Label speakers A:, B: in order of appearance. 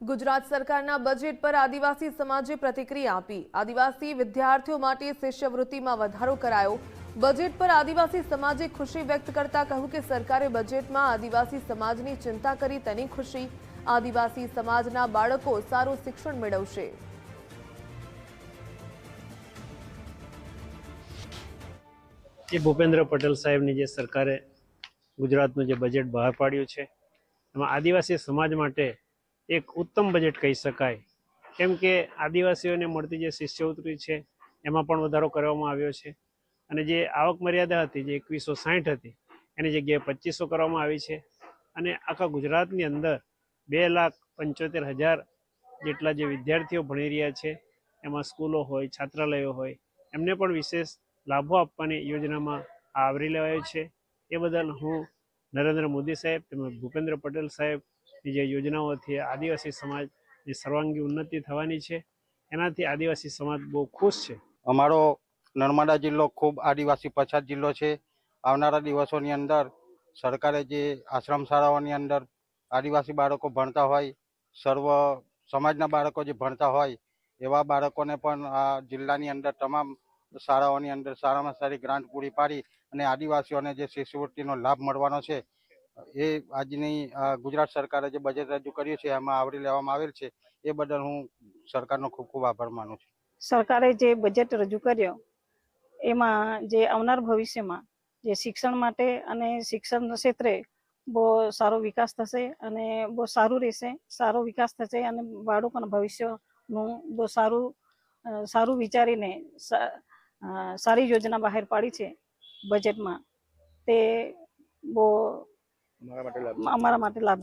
A: ગુજરાત સરકારના બજેટ પર આદિવાસી સમાજે પ્રતિક્રિયા આપી। આદિવાસી વિદ્યાર્થીઓ માટે શિષ્યવૃત્તિમાં વધારો કરાયો। બજેટ પર આદિવાસી સમાજે ખુશી વ્યક્ત કરતા કહ્યું કે સરકારે બજેટમાં આદિવાસી સમાજની ચિંતા કરી તેની ખુશી। આદિવાસી સમાજના બાળકો સારું શિક્ષણ મેળવશે।
B: એ ભૂપેન્દ્ર પટેલ સાહેબની જે સરકારે ગુજરાતનું જે બજેટ બહાર પાડ્યું છે એમાં આદિવાસી સમાજ માટે એક ઉત્તમ બજેટ કહી શકાય, કેમ કે આદિવાસીઓને મળતી જે શિષ્યવૃત્તિ છે એમાં પણ વધારો કરવામાં આવ્યો છે અને જે આવક મર્યાદા હતી જે 2160 હતી એની જગ્યાએ 2500 કરવામાં આવી છે અને આખા ગુજરાતની અંદર 2,75,000 જેટલા જે વિદ્યાર્થીઓ ભણી રહ્યા છે એમાં સ્કૂલો હોય, છાત્રાલયો હોય, એમને પણ વિશેષ લાભો આપવાની યોજનામાં આવરી લેવાયો છે। એ બદલ હું નરેન્દ્ર મોદી સાહેબ તેમજ ભૂપેન્દ્ર પટેલ સાહેબની જે યોજનાઓથી આદિવાસી સમાજની સર્વાંગી ઉન્નતિ થવાની છે એનાથી આદિવાસી સમાજ બહુ ખુશ છે।
C: અમારો નર્મદા જિલ્લો ખૂબ આદિવાસી પછાત જિલ્લો છે। આવનારા દિવસોની અંદર સરકારે જે આશ્રમ શાળાઓની અંદર આદિવાસી બાળકો ભણતા હોય, સર્વ સમાજના બાળકો જે ભણતા હોય એવા બાળકોને પણ આ જિલ્લાની અંદર તમામ શાળાઓની અંદર સારામાં સારી ગ્રાન્ટ પૂરી પાડી અને આદિવાસીઓને જે શિષ્યવૃત્તિનો લાભ મળવાનો છે એ આજની ગુજરાત સરકારે જે બજેટ રજૂ કર્યું છે એમાં આવરી લેવામાં આવેલ છે। એ બદલ હું સરકારનો ખૂબ ખૂબ આભાર માનું છું।
D: સરકારે જે બજેટ રજૂ કર્યો એમાં જે આવનાર ભવિષ્યમાં જે શિક્ષણ માટે અને શિક્ષણ ક્ષેત્રે બહુ સારો વિકાસ થશે અને બહુ સારું રહેશે, સારો વિકાસ થશે અને બાળકોના ભવિષ્યનું બહુ સારું વિચારીને સારી યોજના બહાર પાડી છે બજેટમાં। તે બહુ અમારા માટે લાભદાયક